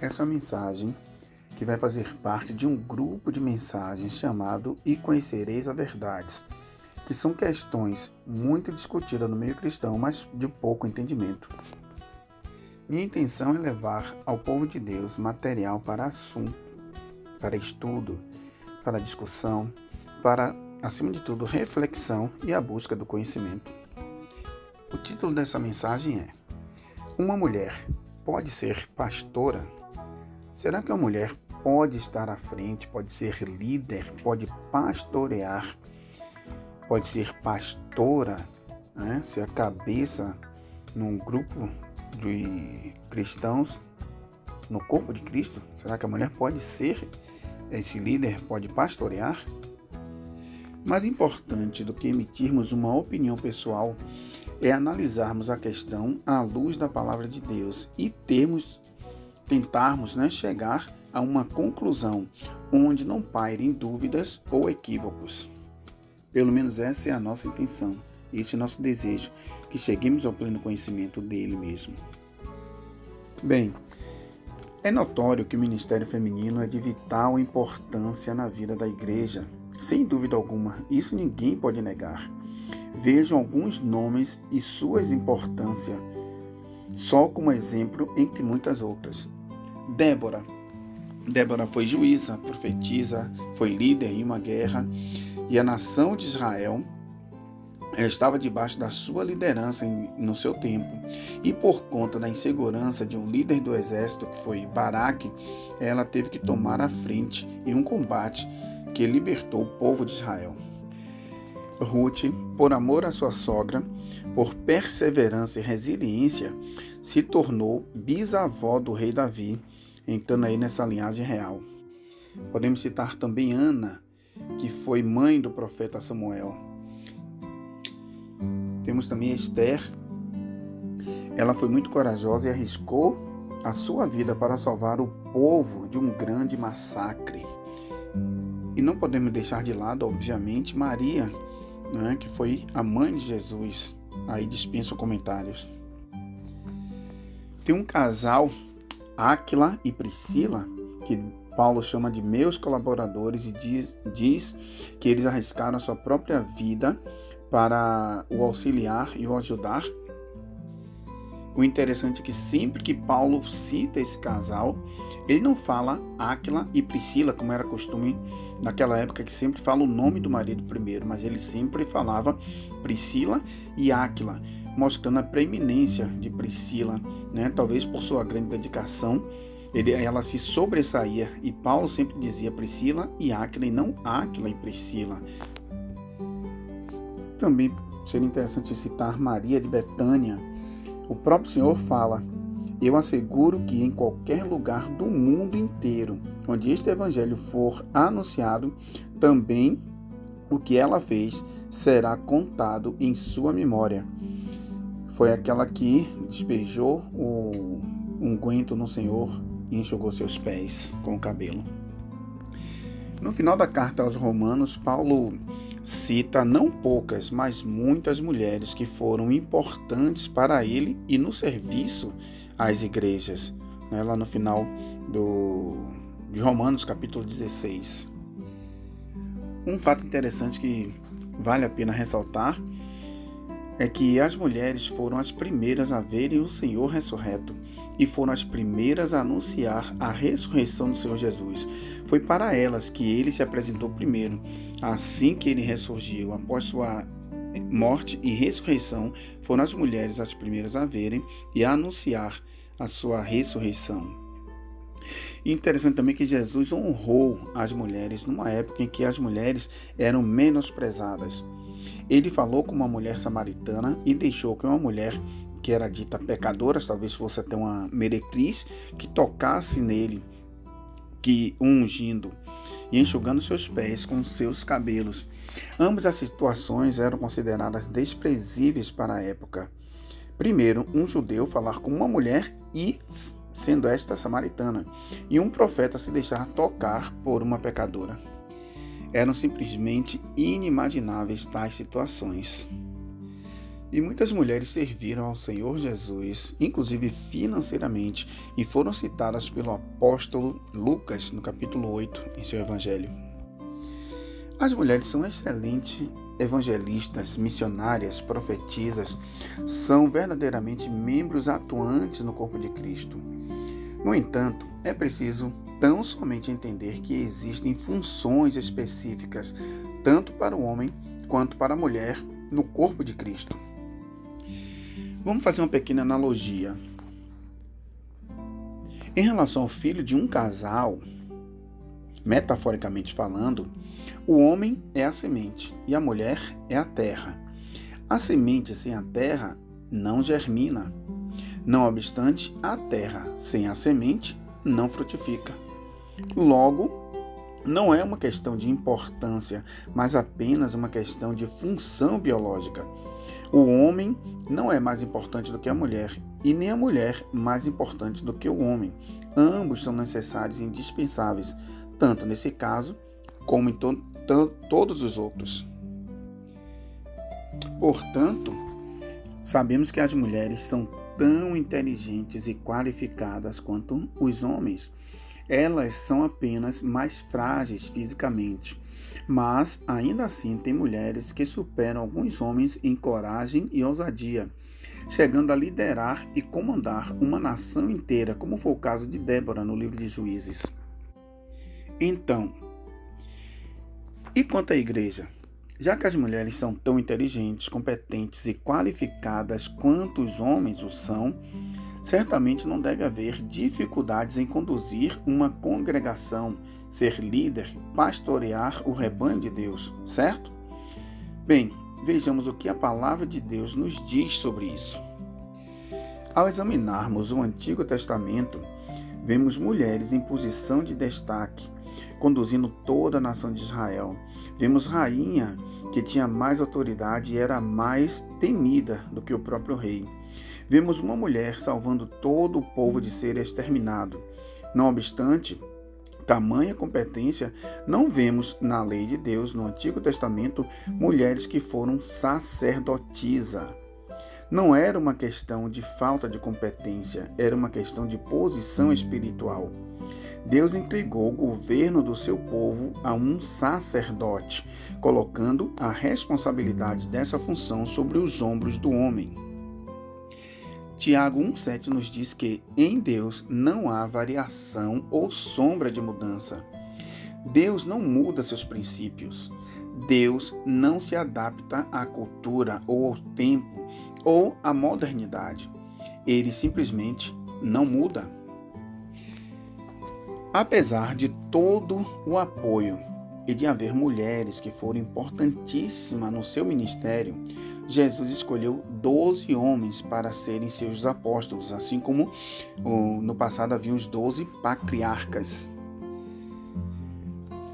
Essa mensagem que vai fazer parte de um grupo de mensagens chamado E Conhecereis a Verdade, que são questões muito discutidas no meio cristão, mas de pouco entendimento. Minha intenção é levar ao povo de Deus material para assunto, para estudo, para discussão, para, acima de tudo, reflexão e a busca do conhecimento. O título dessa mensagem é: Uma mulher pode ser pastora? Será que uma mulher pode estar à frente, pode ser líder, pode pastorear, pode ser pastora, né? Ser a cabeça num grupo de cristãos, no corpo de Cristo? Será que a mulher pode ser esse líder, pode pastorear? Mais importante do que emitirmos uma opinião pessoal é analisarmos a questão à luz da palavra de Deus e tentarmos chegar a uma conclusão onde não pairem dúvidas ou equívocos. Pelo menos essa é a nossa intenção, este é o nosso desejo, que cheguemos ao pleno conhecimento dele mesmo. Bem, é notório que o ministério feminino é de vital importância na vida da igreja. Sem dúvida alguma, isso ninguém pode negar. Vejam alguns nomes e suas importâncias, só como exemplo entre muitas outras. Débora foi juíza, profetisa, foi líder em uma guerra, e a nação de Israel estava debaixo da sua liderança no seu tempo. E por conta da insegurança de um líder do exército, que foi Baraque, ela teve que tomar a frente em um combate que libertou o povo de Israel. Ruth, por amor à sua sogra, por perseverança e resiliência, se tornou bisavó do rei Davi, entrando aí nessa linhagem real. Podemos citar também Ana, que foi mãe do profeta Samuel. Temos também Esther. Ela foi muito corajosa e arriscou a sua vida para salvar o povo de um grande massacre. E não podemos deixar de lado, obviamente, Maria, que foi a mãe de Jesus. Aí dispenso comentários. Tem um casal, Áquila e Priscila, que Paulo chama de meus colaboradores e diz que eles arriscaram a sua própria vida para o auxiliar e o ajudar. O interessante é que sempre que Paulo cita esse casal, ele não fala Áquila e Priscila, como era costume naquela época, que sempre fala o nome do marido primeiro, mas ele sempre falava Priscila e Áquila, mostrando a preeminência de Priscila, talvez por sua grande dedicação, ela se sobressaía, e Paulo sempre dizia Priscila e Áquila, e não Áquila e Priscila. Também seria interessante citar Maria de Betânia. O próprio Senhor fala: eu asseguro que em qualquer lugar do mundo inteiro, onde este evangelho for anunciado, também o que ela fez será contado em sua memória. Foi aquela que despejou o unguento no Senhor e enxugou seus pés com o cabelo. No final da carta aos Romanos, Paulo cita não poucas, mas muitas mulheres que foram importantes para ele e no serviço às igrejas, lá no final de Romanos, capítulo 16. Um fato interessante que vale a pena ressaltar é que as mulheres foram as primeiras a verem o Senhor ressurreto e foram as primeiras a anunciar a ressurreição do Senhor Jesus. Foi para elas que ele se apresentou primeiro. Assim que ele ressurgiu, após sua morte e ressurreição, foram as mulheres as primeiras a verem e a anunciar a sua ressurreição. E interessante também que Jesus honrou as mulheres numa época em que as mulheres eram menosprezadas. Ele falou com uma mulher samaritana e deixou que uma mulher que era dita pecadora, talvez fosse até uma meretriz, que tocasse nele, que ungindo e enxugando seus pés com seus cabelos. Ambas as situações eram consideradas desprezíveis para a época. Primeiro, um judeu falar com uma mulher e sendo esta samaritana, e um profeta se deixar tocar por uma pecadora. Eram simplesmente inimagináveis tais situações. E muitas mulheres serviram ao Senhor Jesus, inclusive financeiramente, e foram citadas pelo apóstolo Lucas, no capítulo 8, em seu evangelho. As mulheres são excelentes evangelistas, missionárias, profetisas, são verdadeiramente membros atuantes no corpo de Cristo. No entanto, é preciso tão somente entender que existem funções específicas, tanto para o homem quanto para a mulher, no corpo de Cristo. Vamos fazer uma pequena analogia. Em relação ao filho de um casal, metaforicamente falando, o homem é a semente e a mulher é a terra. A semente sem a terra não germina. Não obstante, a terra sem a semente não frutifica. Logo, não é uma questão de importância, mas apenas uma questão de função biológica. O homem não é mais importante do que a mulher, e nem a mulher mais importante do que o homem. Ambos são necessários e indispensáveis, tanto nesse caso como em todos os outros. Portanto, sabemos que as mulheres são tão inteligentes e qualificadas quanto os homens. Elas são apenas mais frágeis fisicamente, mas ainda assim tem mulheres que superam alguns homens em coragem e ousadia, chegando a liderar e comandar uma nação inteira, como foi o caso de Débora no livro de Juízes. Então, e quanto à igreja? Já que as mulheres são tão inteligentes, competentes e qualificadas quanto os homens o são, certamente não deve haver dificuldades em conduzir uma congregação, ser líder, pastorear o rebanho de Deus, certo? Bem, vejamos o que a palavra de Deus nos diz sobre isso. Ao examinarmos o Antigo Testamento, vemos mulheres em posição de destaque, conduzindo toda a nação de Israel. Vemos rainha que tinha mais autoridade e era mais temida do que o próprio rei. Vemos uma mulher salvando todo o povo de ser exterminado. Não obstante tamanha competência, não vemos na lei de Deus, no Antigo Testamento, mulheres que foram sacerdotisa. Não era uma questão de falta de competência, era uma questão de posição espiritual. Deus entregou o governo do seu povo a um sacerdote, colocando a responsabilidade dessa função sobre os ombros do homem. Tiago 1,7 nos diz que em Deus não há variação ou sombra de mudança. Deus não muda seus princípios. Deus não se adapta à cultura ou ao tempo ou à modernidade. Ele simplesmente não muda. Apesar de todo o apoio e de haver mulheres que foram importantíssimas no seu ministério, Jesus escolheu 12 homens para serem seus apóstolos, assim como no passado havia os 12 patriarcas.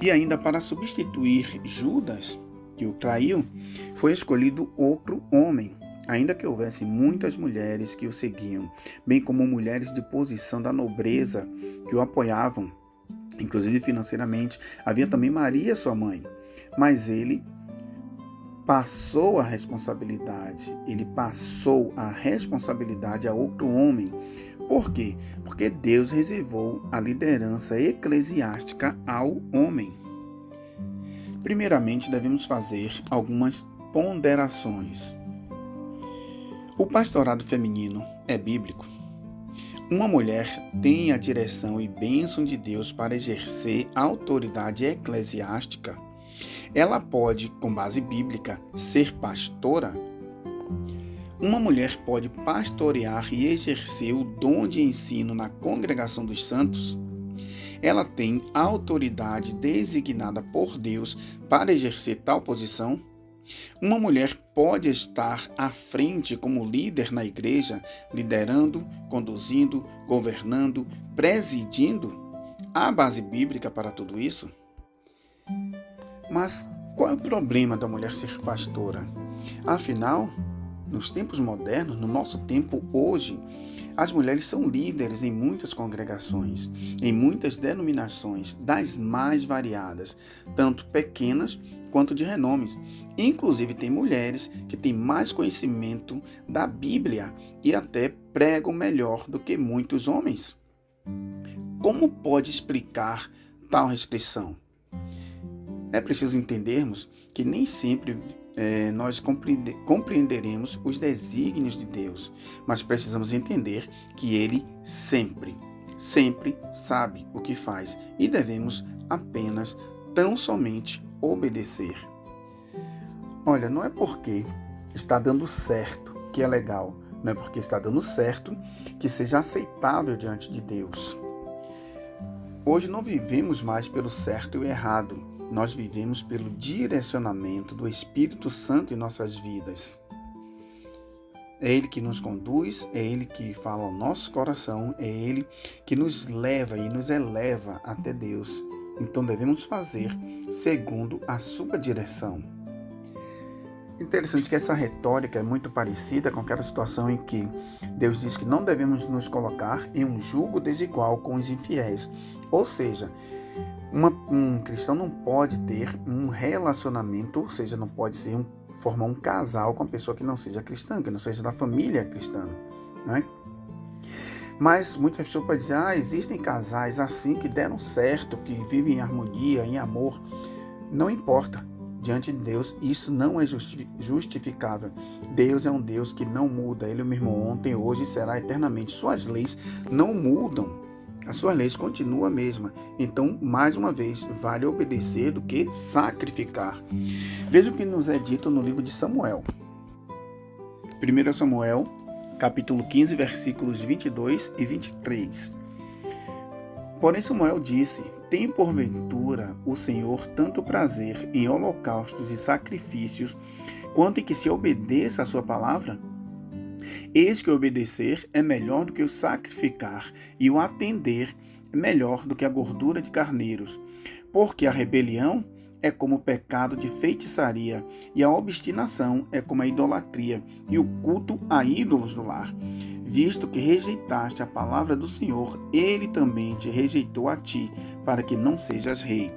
E ainda para substituir Judas, que o traiu, foi escolhido outro homem, ainda que houvesse muitas mulheres que o seguiam, bem como mulheres de posição da nobreza que o apoiavam, inclusive financeiramente. Havia também Maria, sua mãe, mas ele passou a responsabilidade a outro homem. Por quê? Porque Deus reservou a liderança eclesiástica ao homem. Primeiramente, devemos fazer algumas ponderações. O pastorado feminino é bíblico? Uma mulher tem a direção e bênção de Deus para exercer a autoridade eclesiástica? Ela pode, com base bíblica, ser pastora? Uma mulher pode pastorear e exercer o dom de ensino na congregação dos santos? Ela tem autoridade designada por Deus para exercer tal posição? Uma mulher pode estar à frente como líder na igreja, liderando, conduzindo, governando, presidindo? Há base bíblica para tudo isso? Mas qual é o problema da mulher ser pastora? Afinal, nos tempos modernos, no nosso tempo hoje, as mulheres são líderes em muitas congregações, em muitas denominações, das mais variadas, tanto pequenas quanto de renomes. Inclusive, tem mulheres que têm mais conhecimento da Bíblia e até pregam melhor do que muitos homens. Como pode explicar tal restrição? É preciso entendermos que nem sempre nós compreenderemos os desígnios de Deus, mas precisamos entender que Ele sempre sabe o que faz e devemos apenas tão somente obedecer. Olha, não é porque está dando certo que é legal, não é porque está dando certo que seja aceitável diante de Deus. Hoje não vivemos mais pelo certo e o errado, nós vivemos pelo direcionamento do Espírito Santo em nossas vidas. É Ele que nos conduz, é Ele que fala ao nosso coração, é Ele que nos leva e nos eleva até Deus. Então devemos fazer segundo a sua direção. Interessante que essa retórica é muito parecida com aquela situação em que Deus diz que não devemos nos colocar em um jugo desigual com os infiéis. Ou seja, um cristão não pode ter um relacionamento, ou seja, não pode formar um casal com uma pessoa que não seja cristã, que não seja da família cristã, né? Mas muitas pessoas podem dizer, existem casais assim que deram certo, que vivem em harmonia, em amor. Não importa. Diante de Deus, isso não é justificável. Deus é um Deus que não muda. Ele é o mesmo ontem, hoje e será eternamente. Suas leis não mudam. As suas leis continuam a mesma. Então, mais uma vez, vale obedecer do que sacrificar. Veja o que nos é dito no livro de Samuel. 1 Samuel, capítulo 15, versículos 22 e 23. Porém Samuel disse: tem porventura o Senhor tanto prazer em holocaustos e sacrifícios, quanto em que se obedeça a sua palavra? Eis que obedecer é melhor do que o sacrificar, e o atender é melhor do que a gordura de carneiros. Porque a rebelião é como o pecado de feitiçaria, e a obstinação é como a idolatria, e o culto a ídolos do lar. Visto que rejeitaste a palavra do Senhor, Ele também te rejeitou a ti, para que não sejas rei.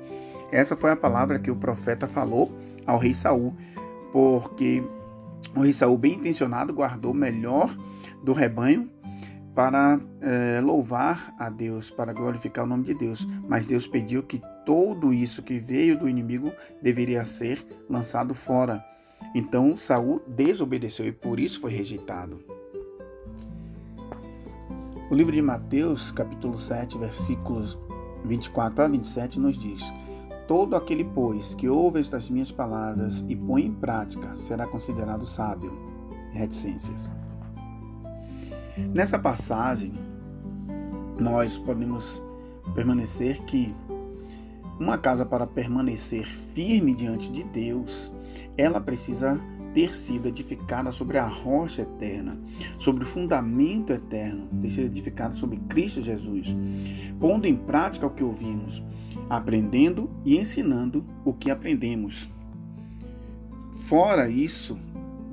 Essa foi a palavra que o profeta falou ao rei Saul, porque o rei Saul, bem intencionado, guardou o melhor do rebanho para louvar a Deus, para glorificar o nome de Deus. Mas Deus pediu que tudo isso que veio do inimigo deveria ser lançado fora. Então Saul desobedeceu e por isso foi rejeitado. O livro de Mateus, capítulo 7, versículos 24 a 27, nos diz: todo aquele, pois, que ouve estas minhas palavras e põe em prática, será considerado sábio. Reticências. Nessa passagem, nós podemos permanecer que uma casa, para permanecer firme diante de Deus, ela precisa ter sido edificada sobre a rocha eterna, sobre o fundamento eterno, ter sido edificada sobre Cristo Jesus, pondo em prática o que ouvimos, aprendendo e ensinando o que aprendemos. Fora isso,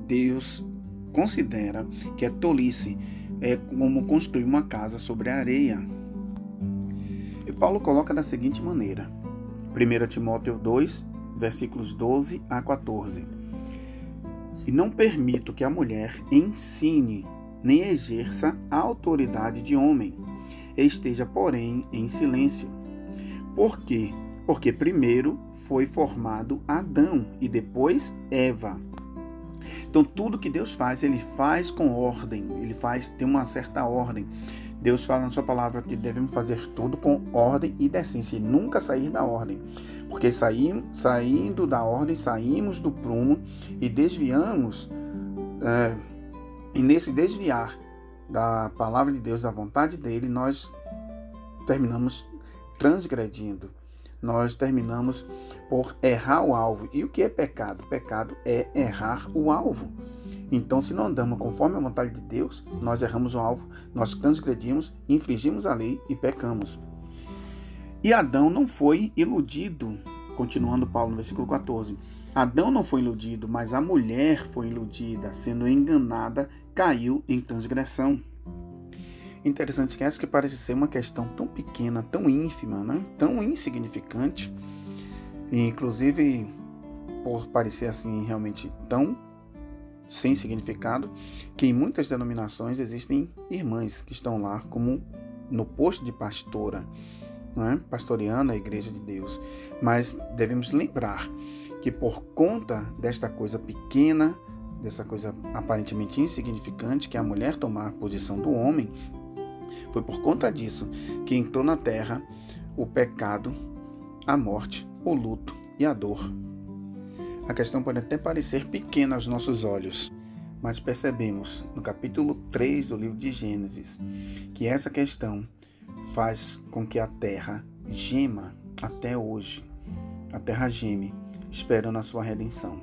Deus considera que é tolice, é como construir uma casa sobre a areia. E Paulo coloca da seguinte maneira, 1 Timóteo 2, versículos 12 a 14. E não permito que a mulher ensine, nem exerça a autoridade de homem, esteja, porém, em silêncio. Por quê? Porque primeiro foi formado Adão e depois Eva. Então tudo que Deus faz, Ele faz com ordem, tem uma certa ordem. Deus fala na sua palavra que devemos fazer tudo com ordem e decência, e nunca sair da ordem. Porque saindo da ordem, saímos do prumo e desviamos, e nesse desviar da palavra de Deus, da vontade dEle, nós terminamos transgredindo. Nós terminamos por errar o alvo. E o que é pecado? Pecado é errar o alvo. Então, se não andamos conforme a vontade de Deus, nós erramos o alvo, nós transgredimos, infringimos a lei e pecamos. E Adão não foi iludido, continuando Paulo no versículo 14. Adão não foi iludido, mas a mulher foi iludida, sendo enganada, caiu em transgressão. Interessante que essa que parece ser uma questão tão pequena, tão ínfima, né? Tão insignificante. E, inclusive, por parecer assim realmente tão sem significado, que em muitas denominações existem irmãs que estão lá como no posto de pastora, não é? Pastoreando a igreja de Deus. Mas devemos lembrar que por conta desta coisa pequena, dessa coisa aparentemente insignificante, que é a mulher tomar a posição do homem, foi por conta disso que entrou na terra o pecado, a morte, o luto e a dor. A questão pode até parecer pequena aos nossos olhos, mas percebemos no capítulo 3 do livro de Gênesis que essa questão faz com que a terra gema até hoje. A terra geme, esperando a sua redenção,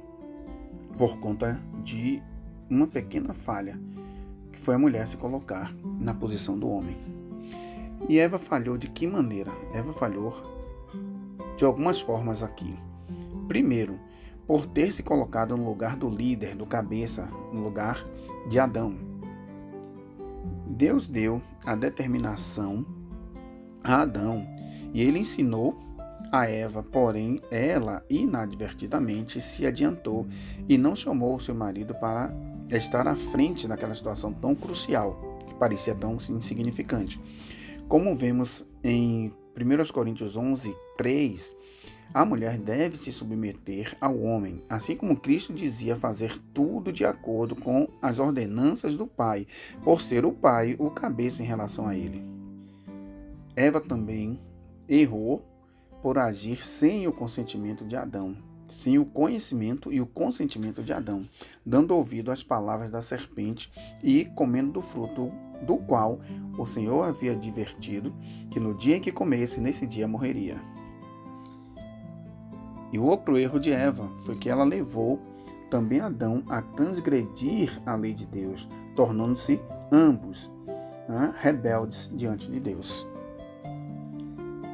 por conta de uma pequena falha, que foi a mulher se colocar na posição do homem. E Eva falhou de que maneira? Eva falhou de algumas formas aqui. Primeiro, por ter se colocado no lugar do líder, do cabeça, no lugar de Adão. Deus deu a determinação a Adão e ele ensinou a Eva, porém ela inadvertidamente se adiantou e não chamou o seu marido para estar à frente daquela situação tão crucial, que parecia tão insignificante. Como vemos em 1 Coríntios 11, 3, a mulher deve se submeter ao homem, assim como Cristo dizia fazer tudo de acordo com as ordenanças do Pai, por ser o Pai o cabeça em relação a ele. Eva também errou por agir sem o consentimento de Adão, sem o conhecimento e o consentimento de Adão, dando ouvido às palavras da serpente e comendo do fruto do qual o Senhor havia advertido que no dia em que comesse, nesse dia morreria. E o outro erro de Eva foi que ela levou também Adão a transgredir a lei de Deus, tornando-se ambos rebeldes diante de Deus.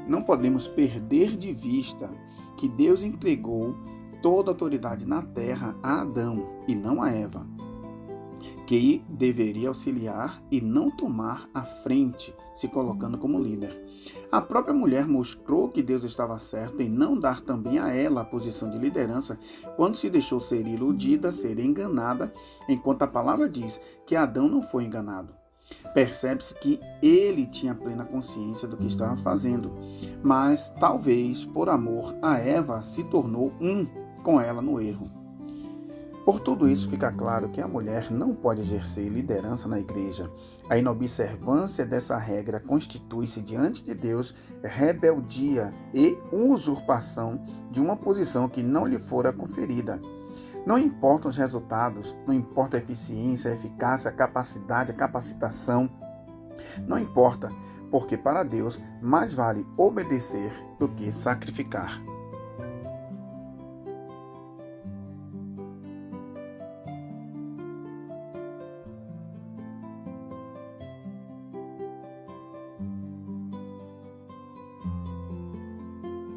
Não podemos perder de vista que Deus entregou toda a autoridade na terra a Adão e não a Eva, que deveria auxiliar e não tomar a frente, se colocando como líder. A própria mulher mostrou que Deus estava certo em não dar também a ela a posição de liderança quando se deixou ser iludida, ser enganada, enquanto a palavra diz que Adão não foi enganado. Percebe-se que ele tinha plena consciência do que estava fazendo, mas talvez por amor a Eva se tornou com ela no erro. Por tudo isso, fica claro que a mulher não pode exercer liderança na igreja. A inobservância dessa regra constitui-se diante de Deus rebeldia e usurpação de uma posição que não lhe fora conferida. Não importam os resultados, não importa a eficiência, a eficácia, a capacidade, a capacitação. Não importa, porque para Deus mais vale obedecer do que sacrificar.